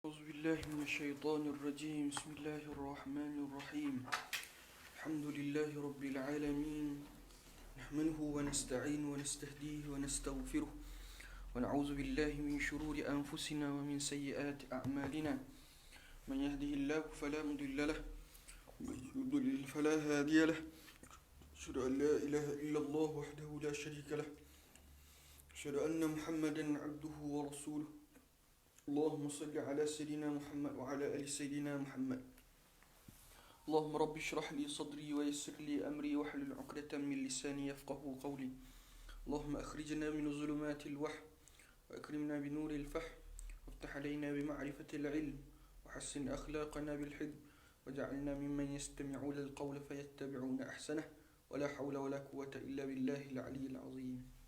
أعوذ بالله من الشيطان الرجيم. بسم الله الرحمن الرحيم. الحمد لله رب العالمين، نحمده ونستعين ونستهديه ونستغفره ونعوذ بالله من شرور أنفسنا ومن سيئات أعمالنا. من يهده الله فلا مضل له ومن يضلل فلا هادي له. أشهد أن لا إله إلا الله وحده لا شريك له. أشهد أن محمدا عبده ورسوله. اللهم صل على سيدنا محمد وعلى آل سيدنا محمد. اللهم رب اشرح لي صدري ويسر لي أمري واحلل عقدة من لساني يفقهوا قولي. اللهم أخرجنا من ظلمات الوهم وأكرمنا بنور الفهم وافتح علينا بمعرفة العلم وحسن أخلاقنا بالحلم واجعلنا ممن يستمعون القول فيتبعون أحسنه ولا حول ولا قوة إلا بالله العلي العظيم.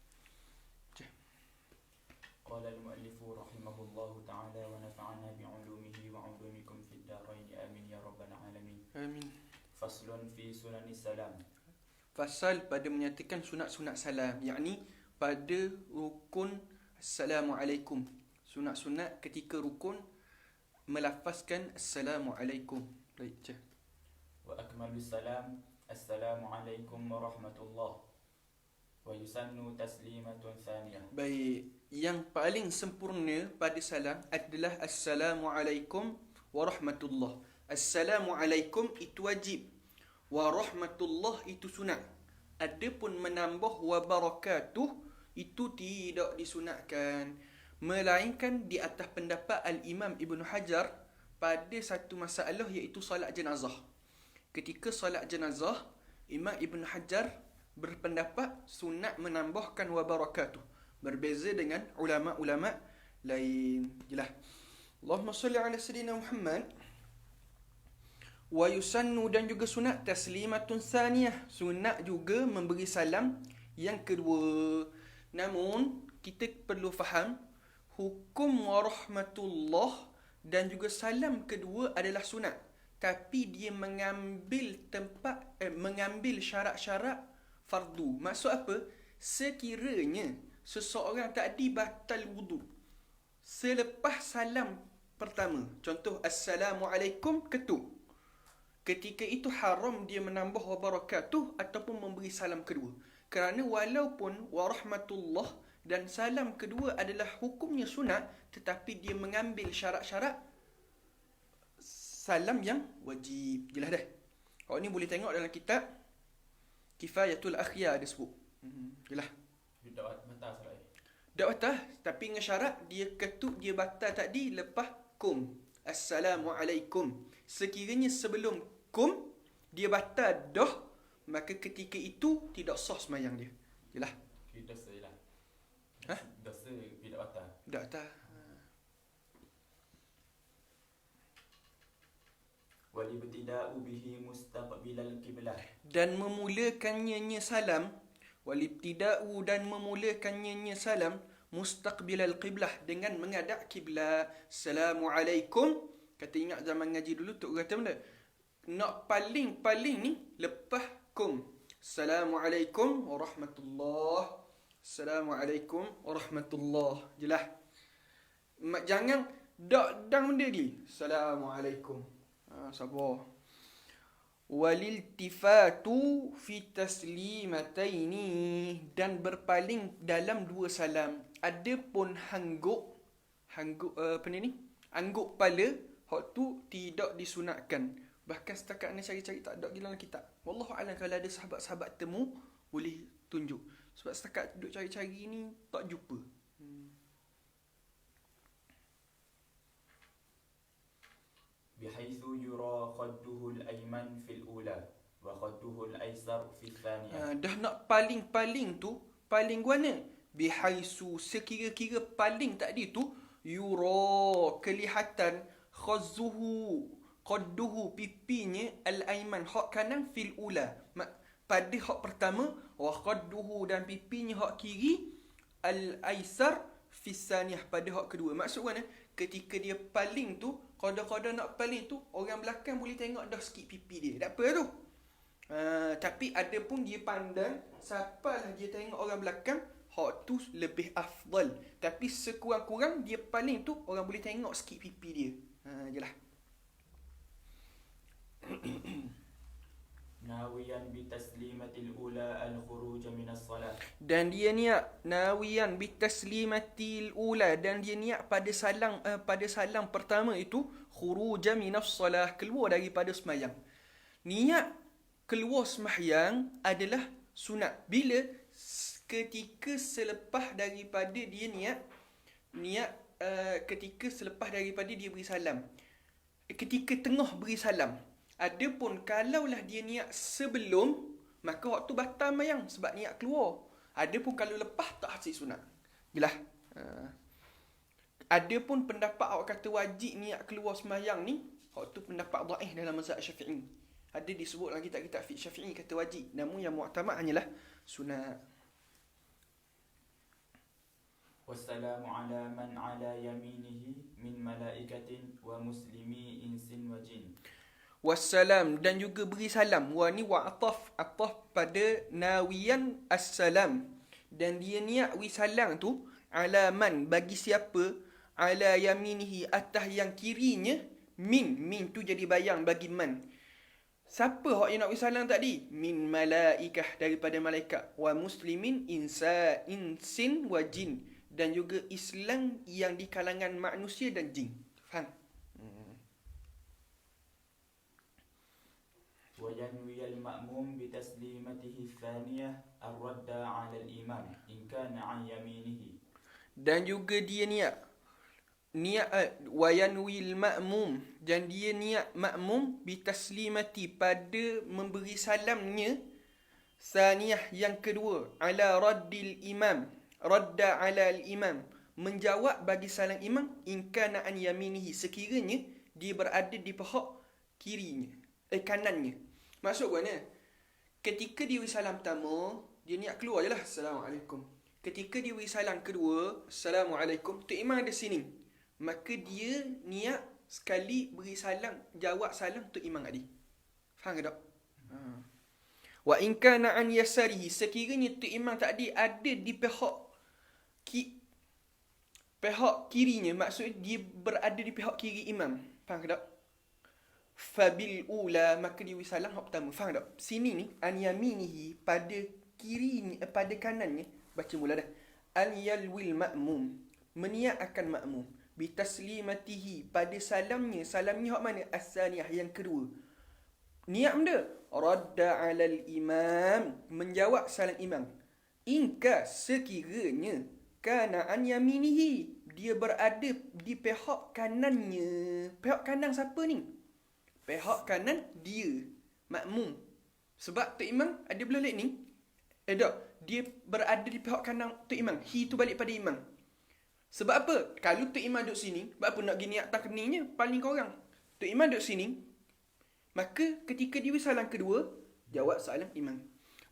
قال المؤلف رحمه الله تعالى ونفعنا بعلومه وعلومكم في الدارين آمين يا رب العالمين. Amin. فصل في سنن السلام. Fasal pada menyatakan sunat-sunat salam, yakni pada rukun Assalamualaikum. Sunat-sunat ketika rukun melafazkan Assalamualaikum. Baik, Cik. وأكمل السلام السلام عليكم ورحمة الله ويسن تسليمة ثانية. Baik, yang paling sempurna pada salam adalah Assalamualaikum warahmatullah. Assalamualaikum itu wajib, warahmatullah itu sunat. Adapun menambah wabarakatuh itu tidak disunatkan, melainkan di atas pendapat Al-Imam Ibn Hajar pada satu masalah, iaitu salat jenazah. Ketika salat jenazah, Imam Ibn Hajar berpendapat sunat menambahkan wabarakatuh, berbeza dengan ulama-ulama lain. Jelas. Allahumma salli ala sayyidina Muhammad. Wa yusannu, dan juga sunat taslimatun thaniyah, sunat juga memberi salam yang kedua. Namun kita perlu faham hukum warahmatullah dan juga salam kedua adalah sunat, tapi dia mengambil mengambil syarat-syarat fardu. Maksud apa? Sekiranya seseorang tadi batal wudu selepas salam pertama, contoh Assalamualaikum ketuk, ketika itu haram dia menambah wabarakatuh ataupun memberi salam kedua, kerana walaupun warahmatullah dan salam kedua adalah hukumnya sunat, tetapi dia mengambil syarat-syarat salam yang wajib. Jelas dah? Kalau ni boleh tengok dalam kitab Kifayatul Akhyar dia sebut. Jelas. Dakwah batal salat. Tak batal, tapi dengan syarat dia ketuk, dia batal tadi lepas kum. Assalamualaikum. Sekiranya sebelum kum dia batal dah, maka ketika itu tidak sah sembahyang dia. Jelas? Dosa je lah. Ha? Dosa tidak batal. Tak batal. والابتداء به مستقبل القبلة. Dan memulakannya salam, walibtida'u, dan memulakannya salam mustaqbilal qiblah, dengan menghadap kiblat. Assalamualaikum. Kata ingat zaman ngaji dulu tok kata benda, nak paling ni lepas kum. Assalamualaikum warahmatullah. Assalamualaikum warahmatullah. Jelas? Jangan dak dang benda ni. Assalamualaikum. Sabar. Waliltifatu fi taslimataini, dan berpaling dalam dua salam. Adapun hangguk apa ni? Angguk kepala, hak tu tidak disunatkan. Bahkan setakat ni cari-cari tak ada dalam kitab. Wallahu a'lam, kalau ada sahabat-sahabat temu boleh tunjuk. Sebab setakat duk cari-cari ni tak jumpa. بحيث يرى خده الأيمن في الأولى وخده الأيسر في الثانية. Dah nak paling tu, paling mana? Bihaisu, sekira-kira paling tadi tu, yura, kelihatan, khadduhu, pipinya, al-ayman, hak kanan, fil ula, pada hak pertama, wa khadduhu, dan pipinya hak kiri, al-aisar fi saniyah, pada hak kedua. Maksud mana? Ketika dia paling tu, qada-qada nak paling tu, orang belakang boleh tengok dah sikit pipi dia. Tak apa tu. Tapi ada pun dia pandang, siapalah dia tengok orang belakang, hak tu lebih afdal. Tapi sekurang-kurang dia paling tu orang boleh tengok sikit pipi dia. Jelah. Nawiyan bitaslimatil ula al-khuruj minas salat. Dan dia niat nawiyan bitaslimatil ula, dan dia niat pada salam pertama itu khuruj minas salah, keluar daripada sembahyang. Niat keluar sembahyang adalah sunat bila ketika selepas daripada dia ketika selepas daripada dia beri salam, ketika tengah beri salam. Adapun kalaulah dia niat sebelum, maka waktu batal sembahyang sebab niat keluar. Adapun kalau lepas tak hasil sunat. Jelas. Adapun pendapat awak kata wajib niat keluar sembahyang ni, waktu pendapat dhaif dalam mazhab Syafi'i. Ada disebut dalam kitab-kitab fiqh Syafi'i kata wajib. Namun yang mu'tamad hanyalah sunat. Wassalamu ala man ala yaminihi min malaikatin wa muslimi insin wa jin. Wassalam, dan juga beri salam. Wa ni ataf pada nawiyan assalam. Dan dia niat beri salam tu ala man, bagi siapa, ala yaminihi, atas yang kirinya, min tu jadi bayang bagi man. Siapa hak yang nak beri salam tadi? Min malaikah, daripada malaikat. Wa muslimin insin wa jin, dan juga Islam yang di kalangan manusia dan jin. Faham? وينوي المأموم بتسليمته الثانية الرد على الإمام إن كان عن يمينه. Dan juga dia niat wayanwil ma'mum, dan dia niat makmum bitaslimati, pada memberi salamnya saniyah yang kedua, ala raddil imam, radda ala al-imam, menjawab bagi salam imam, in kana an yaminihi, sekiranya dia berada di pihak kirinya, kanannya. Maksud mana? Ketika dia beri salam pertama, dia niat keluar je lah, Assalamualaikum. Ketika dia beri salam kedua, Assalamualaikum, Tok Imam ada sini, maka dia niat sekali beri salam, jawab salam Tok Imam tadi. Faham ke tak? Wa in kana an yasarihi, sekiranya Tok Imam tadi ada di pihak kirinya, maksud dia berada di pihak kiri imam. Faham ke tak? Fabil ula, maka dia beri salam hak pertama. Faham tak? Sini ni an yaminihi, pada kirinya, pada kanannya. Baca mula dah. An yalwil ma'mum, meniat akan makmum, bitaslimatihi, pada salamnya hak mana? As-saniyah, yang kedua. Niat benda radda alal imam, menjawab salam imam. Inka, sekiranya kana an yaminihi, dia berada di pihak kanannya. Pihak kanan siapa ni? Pihak kanan dia, makmum. Sebab Tok Imam ada belah ni. Dia berada di pihak kanan Tok Imam. He tu balik pada imam. Sebab apa? Kalau Tok Imam duduk sini, sebab apa nak gini atas keningnya? Paling korang. Tok Imam duduk sini, maka ketika dia salam kedua, jawab salam imam.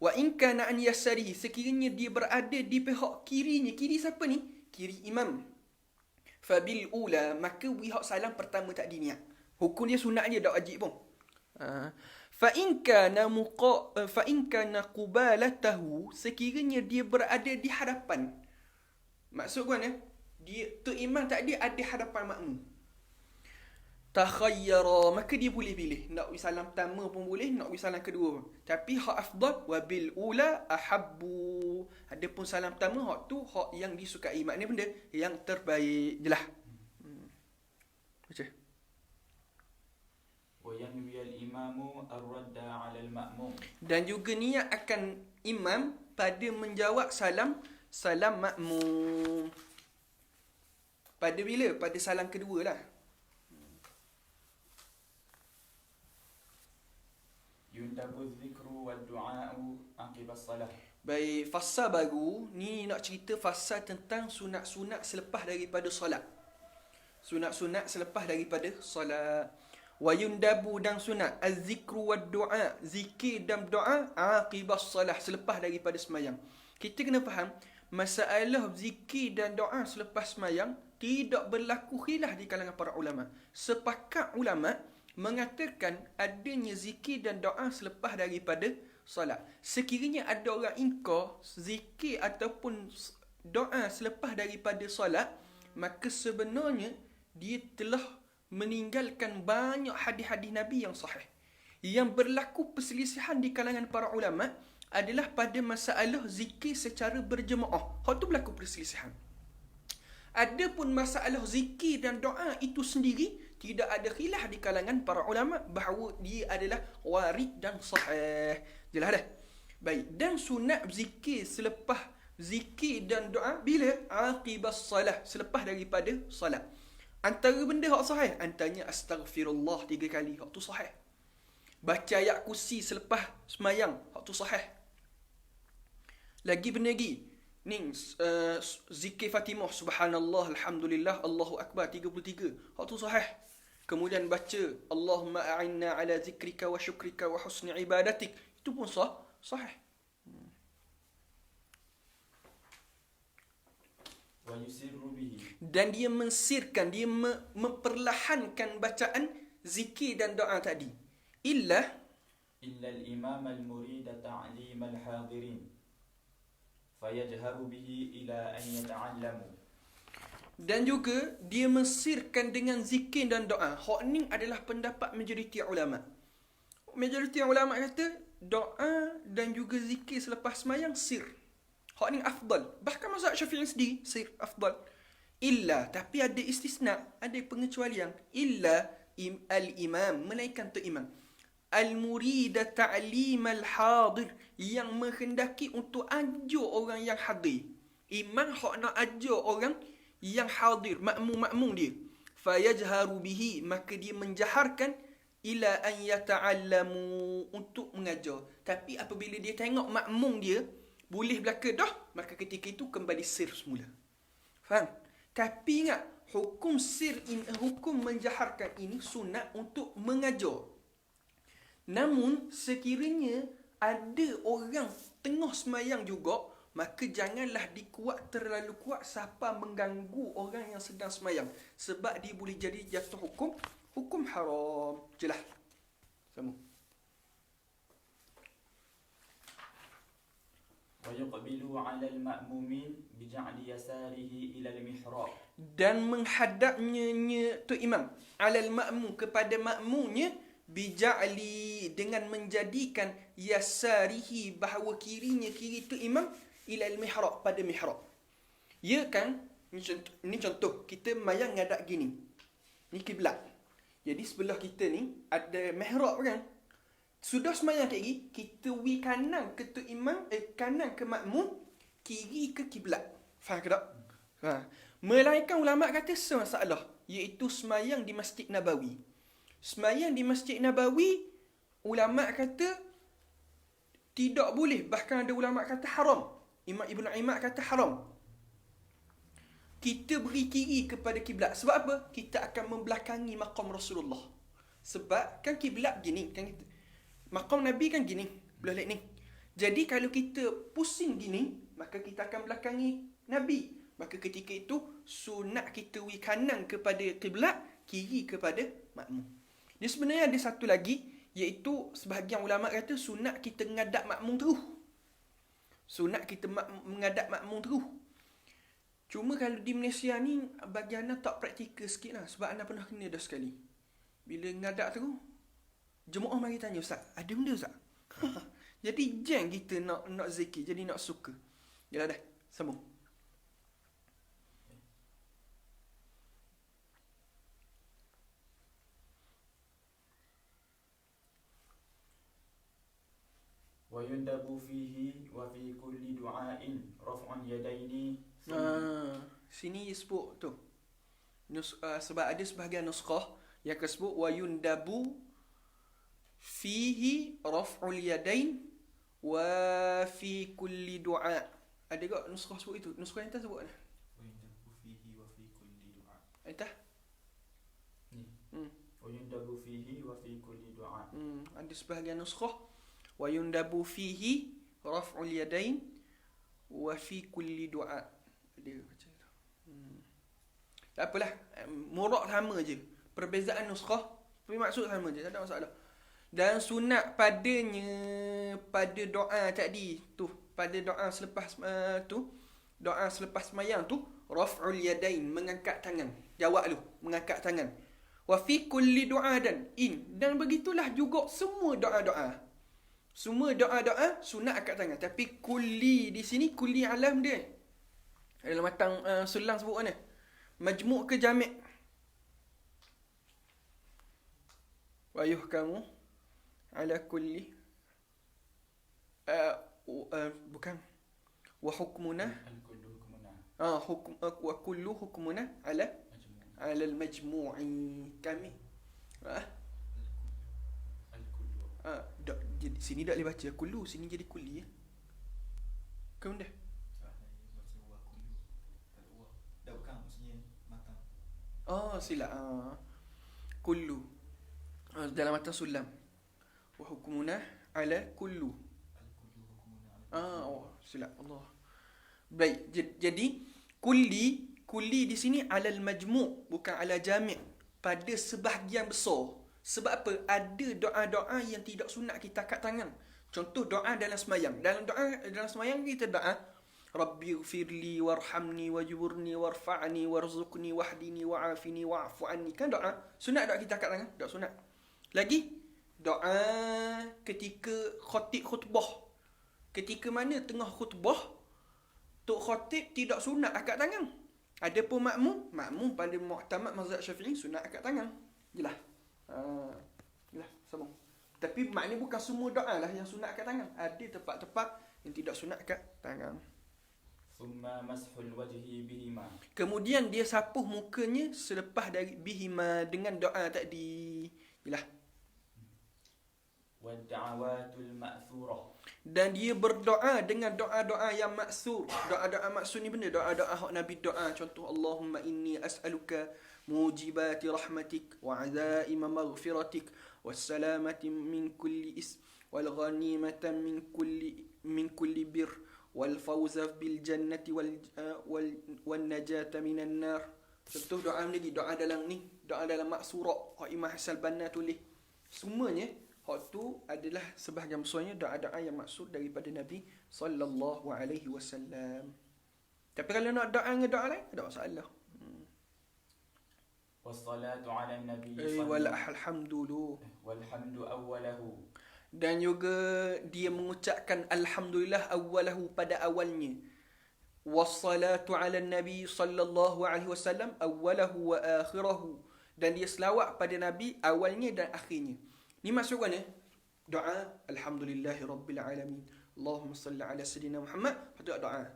Wa in kana an yasarihi, sekiranya dia berada di pihak kirinya. Kiri siapa ni? Kiri imam. Fabil ula, maka wihak salam pertama tak diniat. Hukum dia sunat je, tak wajib pun. Fa in kana qubalatahu, sekiranya dia berada di hadapan. Maksud kan dia Tok Imam tadi ada hadapan makmum. Takhayyara, maka dia boleh pilih. Nak beri salam pertama pun boleh, nak beri salam kedua pun. Tapi hak afdal wa bil ula ahabbu. Adapun salam pertama hak tu hak yang disukai. Maknanya benda yang terbaik jelah. Baca. وينوي الإمام الرد على المأموم, dan juga niat akan imam pada menjawab salam makmum. Pada bila? Pada salam kedua lah. يندب الذكر والدعاء عقب الصلاة. Baik, fasa baru ni nak cerita fasa tentang sunat-sunat selepas daripada solat. Sunat-sunat selepas daripada solat. Wa yundabu, dan sunat az-zikru wad-du'a, zikir dan doa aqibas salah, selepas daripada sembahyang. Kita kena faham masalah zikir dan doa selepas sembahyang tidak berlaku khilaf di kalangan para ulama. Sepakat ulama mengatakan adanya zikir dan doa selepas daripada solat. Sekiranya ada orang ingkar zikir ataupun doa selepas daripada solat, maka sebenarnya dia telah meninggalkan banyak hadis-hadis Nabi yang sahih. Yang berlaku perselisihan di kalangan para ulama adalah pada masalah zikir secara berjemaah. Hak tu berlaku perselisihan. Adapun masalah zikir dan doa itu sendiri, tidak ada khilaf di kalangan para ulama bahawa dia adalah warid dan sahih. Jelas dah? Baik, dan sunat zikir selepas zikir dan doa bila? Aqibas salah, selepas daripada salat. Antara benda hak sahih, antaranya astaghfirullah 3 kali, hak tu sahih. Baca ayat kursi selepas semayang, hak tu sahih. Lagi benda lagi, ni zikir Fatimah, subhanallah, alhamdulillah, Allahu akbar 33, hak tu sahih. Kemudian baca Allahumma a'inna ala zikrika wa syukrika wa husni ibadatik, itu pun sahih. Wa yusirru bihi, Dan dia mensirkan, dia memperlahankan bacaan zikir dan doa tadi. Illa al-imam al-murid ta'lim al-hadirin fayajharu bihi ila an yata'allamu. dan juga dia mensirkan dengan zikir dan doa. Hak ni adalah pendapat majoriti ulama. Majoriti ulama kata doa dan juga zikir selepas semayang sir. Hak ni afdal. Bahkan mazhab Syafi'i sendiri sir afdal. Illa, tapi ada istisna, ada pengecualian. Illa al-imam, melainkan tu imam. Al-murida ta'lim al-hadir, yang menghendaki untuk ajar orang yang hadir. Imam hak nak ajar orang yang hadir, makmum dia. Fayajharu bihi, maka dia menjaharkan ila an yata'allamu, untuk mengajar. Tapi apabila dia tengok makmum dia boleh belaka dah, maka ketika itu kembali sir semula. Faham? Tapi ingat, hukum sir ini, hukum menjaharkan ini sunat untuk mengajar. Namun sekiranya ada orang tengah semayang juga, maka janganlah dikuat terlalu kuat sampai mengganggu orang yang sedang semayang, sebab dia boleh jadi jatuh hukum haram. Jelas? Sama. Wa yuqbilu 'ala al-ma'mumin bija'li yasarihi ila al-mihrab. Dan menghadapnya tu imam alal ma'mum, kepada makmumnya, bija'li, dengan menjadikan yasarihi, bahawa kiri tu imam, ilal mihrab, pada mihrab. Ya kan, ni contoh kita mayang ngadap gini, ni kiblat. Jadi sebelah kita ni ada mihrab kan. Sudah semayang kayak gini, kita kanan ke tu imam, kanan ke makmum, kiri ke kiblat. Faham ke tak? Melainkan ulama kata semasalah, iaitu semayang di Masjid Nabawi. Semayang di Masjid Nabawi, ulama kata tidak boleh, bahkan ada ulama kata haram. Imam Ibn Imad kata haram. Kita beri kiri kepada kiblat. Sebab apa? Kita akan membelakangi maqam Rasulullah. Sebab kan kiblat gini, kan kita, maqam Nabi kan gini, belah ni. Jadi kalau kita pusing gini, maka kita akan belakangi Nabi. Maka ketika itu sunat kita kanan kepada kiblat, kiri kepada makmum. Dia sebenarnya ada satu lagi, iaitu sebahagian ulama kata sunat kita menghadap makmum terus. Sunat kita menghadap makmum terus. Cuma kalau di Malaysia ni, bagi anak tak praktikal sikit lah. Sebab anak pernah kena dah sekali. Bila menghadap terus, jemaah mari tanya, Ustaz, ada benda Ustaz? Jadi jeng kita nak zikir, jadi nak suka. Yalah dah, sambung. Wa yundabu fihi wa fi kulli du'ain raf'un yadaini. Sini dia sebut tu. Sebab ada sebahagian nuskah yang sebut wa yundabu fihi raf'ul yadain wa fi kulli du'a. Ada tak nuskah sebut itu? Nuskah yang tak sebut mana? Wa yundabu fihi wa fi kulli du'a. Entah. Ni. Wa yundabu fihi wa fi kulli du'a. Ada sebahagian nuskah wa yundabu fihi raf'ul yadain wa fi kulli du'a. Dia macam tu. Tak apalah, murak sama je. Perbezaan nuskah, tapi maksud sama je, tak ada masalah. Dan sunat padanya pada doa tadi tu, pada doa selepas tu, doa selepas semayang tu raf'ul yadain, mengangkat tangan. Jawab dulu, mengangkat tangan. Wa fi kulli du'a dan begitulah juga semua doa-doa. Semua doa-doa sunat angkat tangan. Tapi kulli di sini kulli alam dia. Dalam matang sulang sebut mana? Majmu' ke jami'? Wa yuhkamu ala kulli bukan. Wa hukmuna Al-kullu hukmuna. wa kullu hukmuna ala al-majmu'i. Kami Al-kullu. jadi sini tak boleh baca kullu, sini jadi kulli ya. Kamu dah. Dah bukan maksudnya matang. Silap. Kullu. Dalam matan sulam. Wa hukmuna ala kullu. Al-kullu hukmuna. Silap Allah. Baik, jadi kulli di sini alal majmu' bukan ala jami', pada sebahagian besar. Sebab apa? Ada doa-doa yang tidak sunat kita angkat tangan. Contoh doa dalam semayang. Dalam semayang kita doa Rabbi ghfirli warhamni wajburni warfa'ni warzuqni wahdini wa'afini wa'fu anni. Kan doa sunat, doa kita angkat tangan, doa sunat. Lagi doa ketika khutbah. Ketika mana tengah khutbah, tok khatib tidak sunat angkat tangan. Adapun makmum pada mu'tamad mazhab Syafi'i sunat angkat tangan. Jelas. Jelas, sambung. Tapi maknanya bukan semua doa lah yang sunat angkat tangan. Ada tempat-tempat yang tidak sunat angkat tangan. Thumma mashul wajhi bihima. Kemudian dia sapuh mukanya selepas dari bihima dengan doa tadi. Jelas. Wa da'awatul ma'thurah. Dan dia berdoa dengan doa-doa yang maksur. Doa-doa maksur ni benda doa-doa hak Nabi doa. Contoh Allahumma inni as'aluka mujibati rahmatik wa azaima maghfiratik wassalamati min kulli wal ghanimatan min kulli bir wal fawza bil jannati wal najata minan nar. Contoh doa lagi, doa dalam ni, doa dalam maksurah hak Imam Hasan Banna tulis. Semuanya hak tu adalah sebahagian besarnya doa-doa yang maksud daripada Nabi sallallahu alaihi wasallam. Tapi kalau nak doa dengan doa lain, tak ada masalah. Wassalatu ala nabi Walhamdulillah. walhamdu awwalahu. Dan juga dia mengucapkan alhamdulillah awwalahu pada awalnya. Wassalatu ala nabi sallallahu alaihi wasallam awwalahu wa akhirahu. Dan dia selawat pada Nabi awalnya dan akhirnya. Ni maksud mana? Doa alhamdulillahi rabbil alamin. Allahumma salli ala sayyidina Muhammad. Patut doa.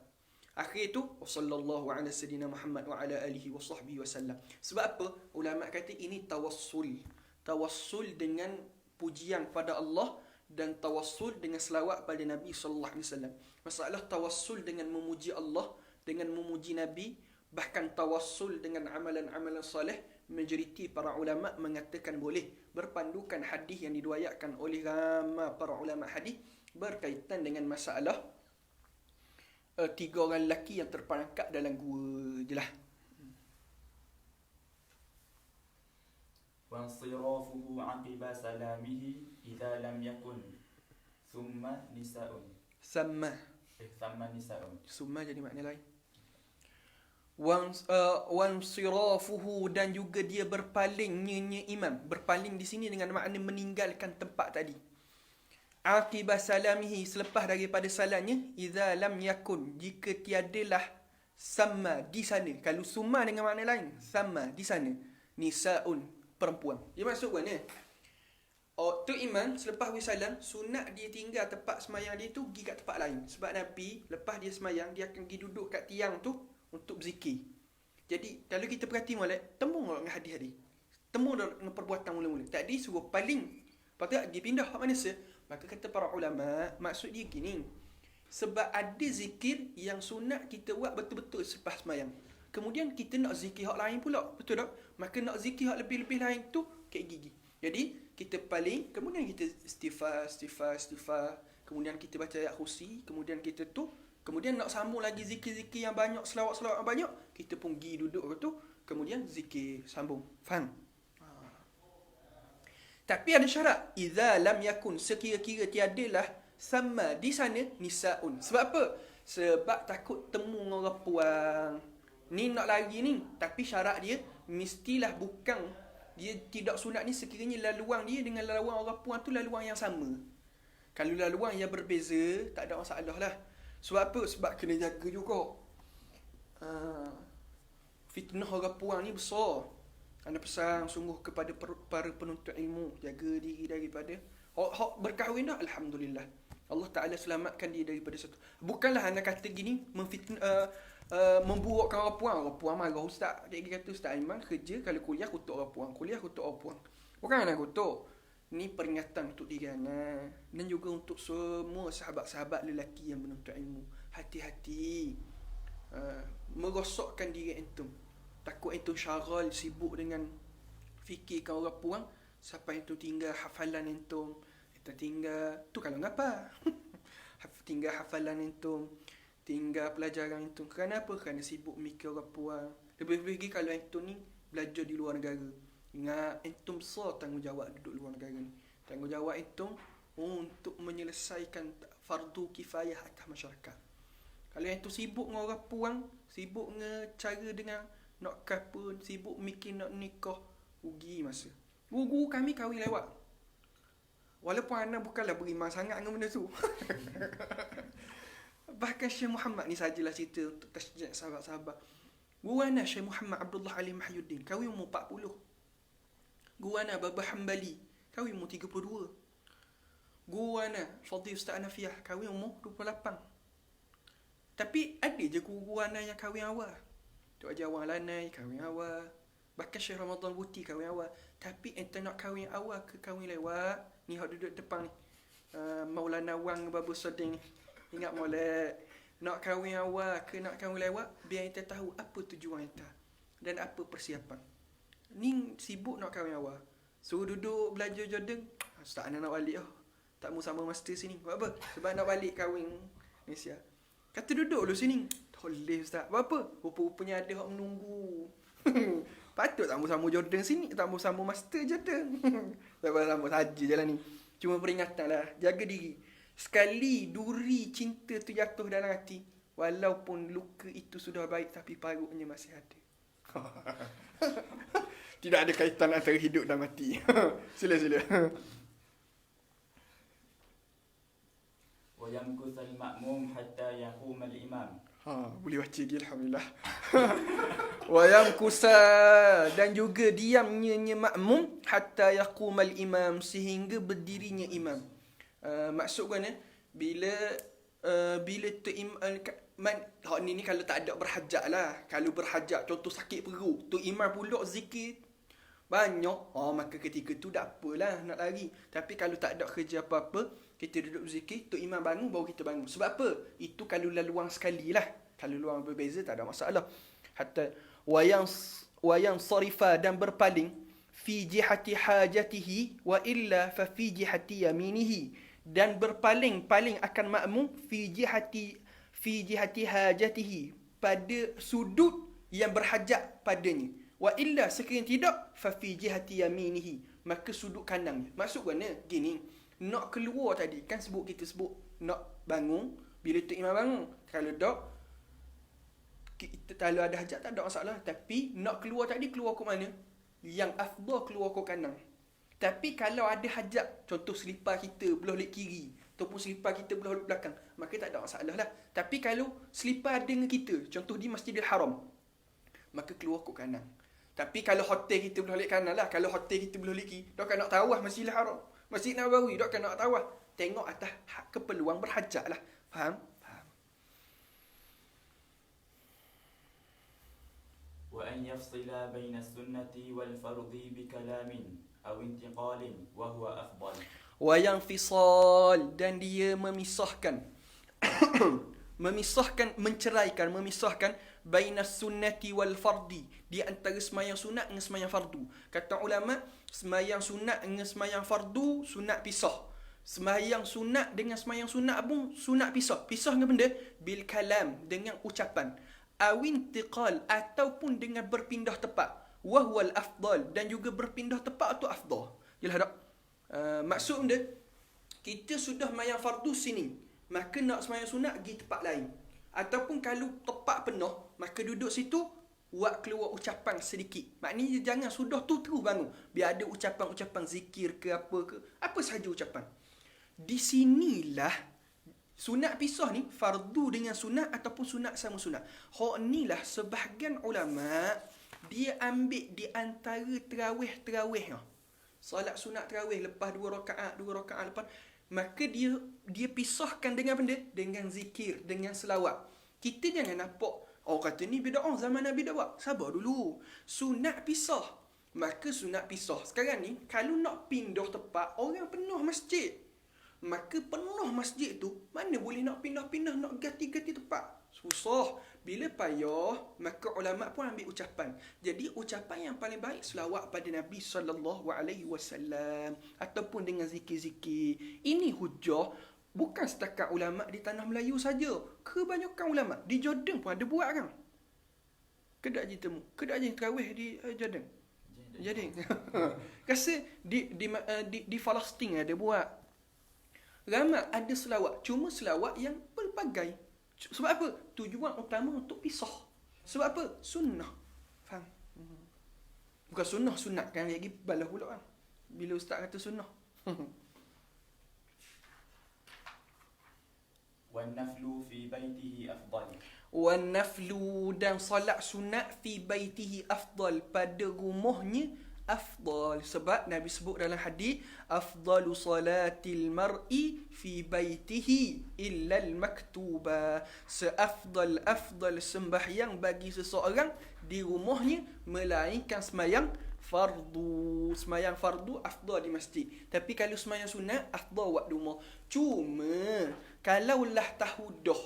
Akhir tu sallallahu ala sayyidina Muhammad wa ala alihi wa sahbihi wasallam. Sebab apa? Ulama kata ini tawassul. Tawassul dengan pujian pada Allah dan tawassul dengan selawat pada Nabi sallallahu alaihi wasallam. Masalah tawassul dengan memuji Allah, dengan memuji Nabi, bahkan tawassul dengan amalan-amalan soleh, majoriti para ulama mengatakan boleh, berpandukan hadis yang diriwayatkan oleh ramai para ulama hadis berkaitan dengan masalah 3 orang lelaki yang terperangkap dalam gua. Jelas. Wansirafuhu aqiba salamihi idza lam yakun thumma nisa'un. Sama Summa jadi makna lain. Wansirafuhu dan juga dia berpalingnya imam. Berpaling di sini dengan makna meninggalkan tempat tadi. Aqiba salamihi selepas daripada salamnya, idza lam yakun jika tiadalah sama di sana. Kalau summa dengan makna lain, sama di sana. Nisaun perempuan. Dia maksud mana? Tu imam selepas wisalam sunat dia tinggal tempat semayang dia tu pergi kat tempat lain. Sebab Nabi lepas dia semayang dia akan pergi duduk kat tiang tu untuk berzikir. Jadi kalau kita perhati molek, temu dengan hadis-hadis. Temu dengan perbuatan mula-mula. Tadi suruh paling. Lepas tu dia pindah kat mana se? Maka kata para ulama, maksud dia gini. Sebab ada zikir yang sunat kita buat betul-betul selepas semayang. Kemudian kita nak zikir hak lain pula. Betul tak? Maka nak zikir hak lebih-lebih lain tu kayak gigi. Jadi kita paling, kemudian kita istighfar. Kemudian kita baca ayat kursi. Kemudian kita tu, kemudian nak sambung lagi zikir-zikir yang banyak, selawat-selawat yang banyak, kita pun pergi duduk tu, kemudian zikir sambung. Faham? Tapi ada syarat. Idza lam yakun, sekira-kira tiadalah sama di sana nisaun. Sebab apa? Sebab takut temu dengan orang puang. Ni nak lari ni, tapi syarat dia mestilah bukan dia tidak sunat ni sekiranya laluan dia dengan laluan orang puang tu laluan yang sama. Kalau laluan yang berbeza, tak ada masalah lah. Sebab apa? Sebab kena jaga juga. Fitnah orang puang ni besar. Ana pesan sungguh kepada para penuntut ilmu, jaga diri daripada hak berkahwin dah, alhamdulillah. Allah Ta'ala selamatkan dia daripada satu. Bukanlah anda kata gini memburukkan orang puang. Orang puang marah ustaz. Dia kata Ustaz Aiman kerja kalau kuliah kutuk orang puang. Kuliah kutuk orang puang. Bukan anda kutuk. Ni peringatan untuk diri anda dan juga untuk semua sahabat-sahabat lelaki yang menuntut ilmu. Hati-hati. Merosakkan diri antum. Takut antum syarul sibuk dengan fikirkan orang puang sampai antum tinggal hafalan antum. Antum tinggal tu kalau ngapa? Tinggal hafalan antum, tinggal pelajaran antum. Kenapa? Kerana sibuk mikir orang puang. Lebih-lebih lagi kalau antum ni belajar di luar negara. Ingat, antum besar tanggungjawab duduk luar negara ni. Tanggungjawab antum untuk menyelesaikan fardu kifayah atas masyarakat. Kalau antum sibuk dengan orang puang, sibuk dengan cara dengan nak apa, sibuk mikir nak nikah, rugi masa. Guru kami kahwin lewat. Walaupun anak bukanlah beriman sangat dengan benda tu. Bahkan Syekh Muhammad ni sajalah cerita untuk tasjid sahabat-sahabat. Guru anak Syekh Muhammad Abdullah Ali Mahyuddin, kahwin umur 40. Guru anak Baba Hanbali, kahwin umur 32. Guru anak Fadhil Ustaz Anafiah, kahwin umur 28. Tapi ada je guru anak yang kahwin awal. Tok Haji Awang Lanai kahwin awal. Bahkan Syekh Ramadan Buti kahwin awal. Tapi ente nak kahwin awal ke kahwin lewat, ni hak duduk depan ni. Maulana Wang Babu Soding ni. Ingat molek. Nak kahwin awal ke nak kahwin lewat, biar ente tahu apa tujuan ente dan apa persiapan. Ni sibuk nak kahwin awal. Suruh duduk belajar Jordan. Ustaz nak balik tak mau sama master sini. Buat apa? Sebab nak balik kahwin Malaysia. Kata duduk dulu sini. Toleh Ustaz. Buat apa? Rupa-rupanya ada orang menunggu. Patut tak mau sama Jordan sini. Tak mau sama master Jordan. Tak sama saja jalan ni. Cuma peringatan lah. Jaga diri. Sekali duri cinta tu jatuh dalam hati, walaupun luka itu sudah baik, tapi parutnya masih ada. Tidak ada kaitan antara hidup dan mati. Sila. ويمكث المأموم حتى يقوم الإمام. Boleh baca lagi, alhamdulillah. Wayam kusa, dan juga diamnya makmum hatta yaqumal imam, sehingga berdirinya imam. Maksud kan bila tu imam ni kalau tak ada berhajat lah. Kalau berhajat contoh sakit perut, tu imam pula zikir banyak, maka ketika tu tak apalah nak lari. Tapi kalau tak ada kerja apa-apa, kita duduk berzikir, tu imam bangun baru kita bangun. Sebab apa? Itu kalau laluan sekali lah. Kalau luang berbeza tak ada masalah. Hatta wayang sarifa, dan berpaling fi jihati hajatihi wa illa fa fi jihati yaminihi, dan berpaling akan makmum fi jihati hajatihi, pada sudut yang berhajat padanya. Wa illa, sekiranya tidak, fa fi jihati yaminihi, maka sudut kanannya. Maksud mana? Gini, nak keluar tadi kan kita sebut nak bangun bila tu imam bangun. Kalau ada hajat tak ada masalah. Tapi nak keluar tadi, keluar ke mana? Yang afdal keluar ke kanan. Tapi kalau ada hajat, contoh selipar kita belah lek kiri ataupun selipar kita belah lek belakang, maka tak ada masalah lah. Tapi kalau selipar dengan kita, contoh di Masjidil Haram, maka keluar ke kanan. Tapi kalau hotel kita belah lek kanan lah. Kalau hotel kita belah lek kiri, dak nak tawaf Masjidil Haram, Masjid Nabawi, dak nak tawaf. Tengok atas keperluan berhajat lah. Faham? وأن يفصل بين السنة والفرض بكلام أو انتقال وهو أفضل. Wayang fisal, dan dia memisahkan memisahkan baina sunnati wal fardi, di antara semayang sunat dengan semayang fardu. Kata ulama, semayang sunat dengan semayang fardu sunat pisah. Semayang sunat dengan semayang sunat pun sunat pisah. Pisah dengan benda bil kalam, dengan ucapan. Awintiqal, ataupun dengan berpindah tempat. Wahwal afdal, dan juga berpindah tempat tu afdal. Yalah tak? Maksud dia, kita sudah semayang fardu sini, maka nak semayang sunat pergi tempat lain. Ataupun kalau tepat penuh, maka duduk situ, buat keluar ucapan sedikit. Maknanya jangan sudah tu terus bangun. Biar ada ucapan-ucapan zikir ke apa sahaja ucapan. Di sinilah sunat pisah ni, fardu dengan sunat ataupun sunat sama sunat. Hak ni lah sebahagian ulama' dia ambil di antara terawih. Solat sunat terawih lepas 2 rakaat lepas, maka dia pisahkan dengan benda, dengan zikir, dengan selawat. Kita jangan nampak kata ni bid'ah zaman Nabi dah buat. Sabar dulu. Sunat pisah. Maka sunat pisah. Sekarang ni kalau nak pindah tempat, orang penuh masjid. Maka penuh masjid tu, mana boleh nak pindah-pindah, nak ganti-ganti tempat. Susah. Bila payah, maka ulama pun ambil ucapan. Jadi ucapan yang paling baik selawat pada Nabi SAW ataupun dengan zikir-zikir. Ini hujah bukan setakat ulama di tanah Melayu saja. Kebanyakan ulama di Jordan pun ada buat kan. Kedak je temu. Kedak je terawih di Jordan. Jadi rasa di Palestin ada buat. Ramai ada selawat. Cuma selawat yang pelbagai. Sebab apa? Tujuan utama untuk pisah. Sebab apa? Sunnah. Faham? Bukan sunnah, sunat kan lagi balas pula kan. Bila ustaz kata sunnah. Wan-naflu fi baitihi afdal. Wan-naflu dan salat sunat fi baitihi afdal, pada rumahnya afdal. Sebab Nabi sebut dalam hadis, afdalu salatil mar'i fi baitihi illa al-maktuba. Seafdal sembahyang bagi seseorang di rumahnya melainkan sembahyang fardu. Sembahyang fardu afdal di masjid. Tapi kalau sembahyang sunat afdal buat di rumah. Cuma kalaulah tahu dah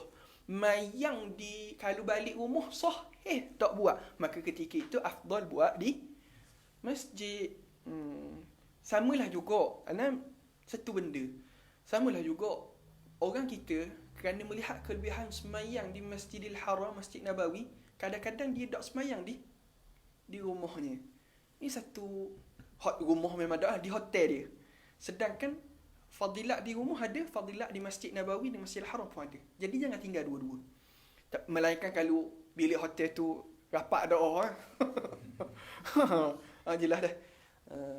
mayang di kalau balik rumah sahih tak buat, maka ketika itu afdal buat di masjid. Samalah juga, satu benda. Samalah juga orang kita kerana melihat kelebihan semayang di Masjidil Haram, Masjid Nabawi, kadang-kadang dia tak semayang di rumahnya. Ini satu rumah memang dah di hotel dia. Sedangkan fadilat di rumah ada, fadilat di Masjid Nabawi dan Masjidil Haram pun ada. Jadi jangan tinggal dua-dua. Melainkan kalau bilik hotel tu rapat doa. Jelas dah.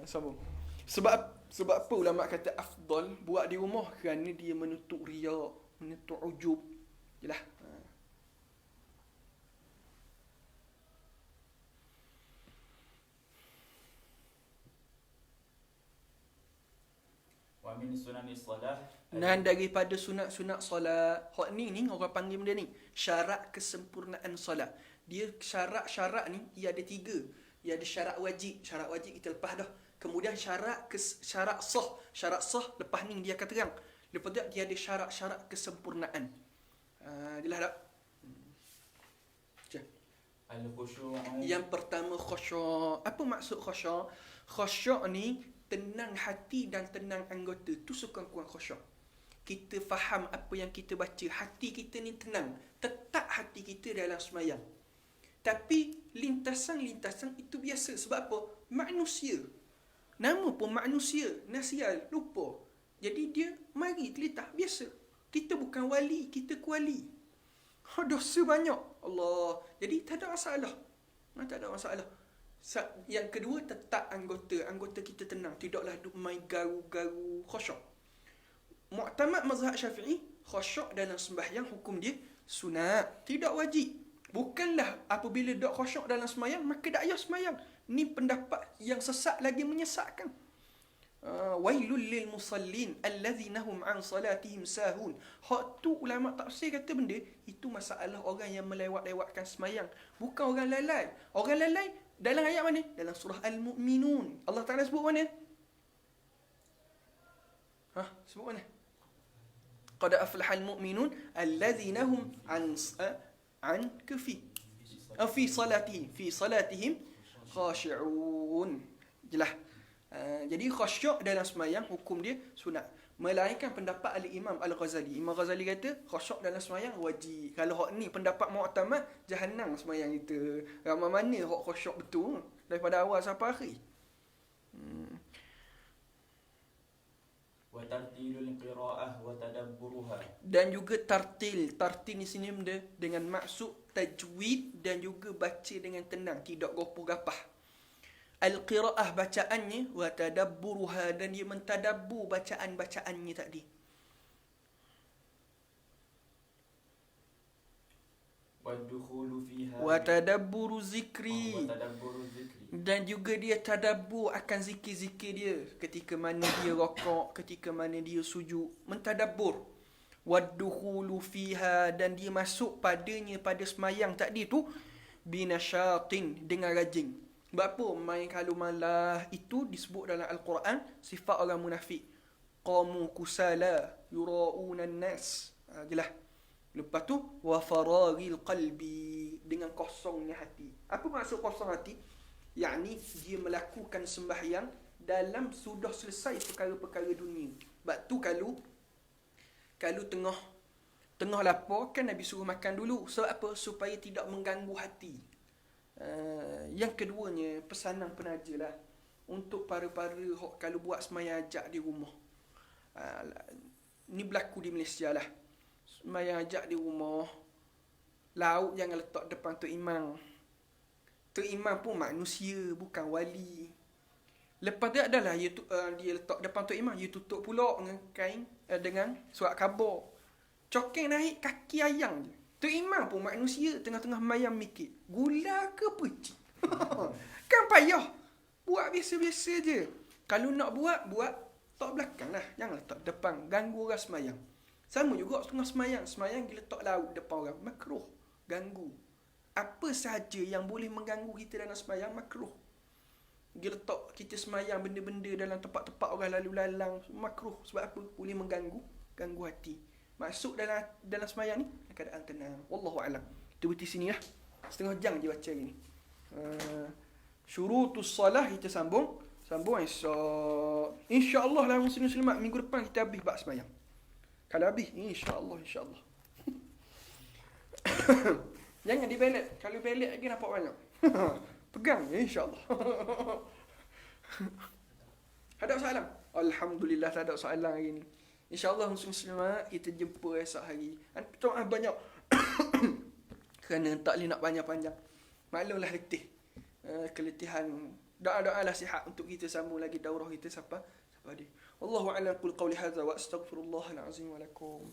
Sambung. Sebab apa ulama kata afdal buat di rumah? Kerana dia menutup riak, menutup ujub. Jelas. Wa min sunanis salah. Dan daripada sunat-sunat solat. Hak ni orang panggil benda ni syarat kesempurnaan solat. Dia syarat-syarat ni dia ada 3. Dia ada syarat wajib kita lepas dah. Kemudian syarat sah. Syarat sah lepas ni dia akan terang. Lepas tu dia ada syarat-syarat kesempurnaan. Jelas tak? Al-khusyu'. Yang pertama khusyuk. Apa maksud khusyuk? Khusyuk ni tenang hati dan tenang anggota. Tu sekurang-kurang khusyuk. Kita faham apa yang kita baca. Hati kita ni tenang. Tetap hati kita dalam semayang. Tapi lintasan-lintasan itu biasa. Sebab apa? Manusia. Nama pun manusia. Nasial. Lupa. Jadi dia mari terletak. Biasa. Kita bukan wali. Kita kuali. Dosa banyak. Allah. Jadi tak ada masalah. Tak ada masalah. Yang kedua, tetap anggota. Anggota kita tenang. Tidaklah duk main garu-garu khusyuk. Mu'tamad mazhab Syafi'i, khusyuk dalam sembahyang hukum dia sunat. Tidak wajib. Bukanlah apabila dok khusyuk dalam semayang maka tak payah semayang. Ni pendapat yang sesat lagi menyesatkan. Wailul lil musallin allazina hum an salatihim sahun. Hak tu ulama tafsir kata benda itu masalah orang yang melewat-lewatkan semayang, bukan orang lalai. Orang lalai dalam ayat mana? Dalam surah Al-Mu'minun. Allah Taala sebut mana? Sebut mana? Qad aflahal mu'minun allazina hum an fi salatihim khashi'un. Jelas. Jadi khusyuk dalam sembahyang hukum dia sunat. Melainkan pendapat Al-Imam Al-Ghazali. Imam Ghazali kata khusyuk dalam sembahyang wajib. Kalau hak ni pendapat mu'tamad, jahannam sembahyang kita. Ramai mana hak khusyuk betul daripada awal sampai akhir. Wa tartilul qira'ah wa tadabburuha. Dan juga tartil. Tartil di sini benda dengan maksud tajwid dan juga baca dengan tenang, tidak gopoh-gapah. Al-qira'ah bacaannya, wa tadabburuha, dan dia mentadabbur bacaan-bacaannya tadi. Waddukhulu fiha Wa tadabburu zikri. wa tadabburu dzikri. Dan juga dia tadabbur akan zikir-zikir dia. Ketika mana dia rokok, ketika mana dia sujud. Mentadabbur. Waddukhulu fiha, dan dia masuk padanya, pada semayang tadi tu, binasyatin, dengan rajin. Sebab apa? Main kalau malah itu disebut dalam Al-Quran sifat orang munafik. Qamu kusala yura'unan nas. Jelas. Lepas tu wa faragil qalbi, dengan kosongnya hati. Apa maksud kosong hati? Yakni dia melakukan sembahyang dalam sudah selesai perkara-perkara dunia. Sebab tu kalau tengah lapar kan Nabi suruh makan dulu. Sebab apa? Supaya tidak mengganggu hati. Yang keduanya, pesanan penaja lah untuk para-para kalau buat semayang ajak di rumah. Ni berlaku di Malaysia lah. Semayang ajak di rumah, lauk jangan letak depan Tok Imam. Tok Imam pun manusia, bukan wali. Lepas tu adalah dia letak depan Tok Imam, dia tutup pula dengan kain, dengan surat khabar. Cokeng naik kaki ayang je. Tok Imam pun manusia, tengah-tengah mayang mikir, gula ke pecik? Kan payah. Buat biasa-biasa je. Kalau nak buat tak belakang lah. Jangan letak depan, ganggu orang semayang. Sama juga tengah semayang. Semayang dia letak lauk depan orang, makruh, ganggu. Apa sahaja yang boleh mengganggu kita dalam semayang, makruh. Dia letak kita semayang benda-benda dalam tempat-tempat orang lalu lalang, makruh. Sebab apa? Boleh ganggu hati. Masuk dalam semayang ni keadaan tenang. Wallahualam. Kita berhenti sini lah. Setengah jam je baca hari ni. Syurutus salah kita sambung esok. InsyaAllah lah muslim-muslimat, minggu depan kita habis bab semayang. Kalau habis, insyaAllah. Jangan dibelet. Kalau belet lagi nampak banyak. Pegang, insyaAllah. Ada soalan? Alhamdulillah tak ada soalan hari ni. InsyaAllah muslim-muslimat, kita jumpa esok hari. Doa banyak. Kerana tak boleh nak panjang-panjang. Maklumlah letih. Keletihan. Doa-doa lah sihat untuk kita sambung lagi daurah kita sampai dia. Wallahu a'lam, qul qawli hadza wa astaghfirullahal azim wa lakum.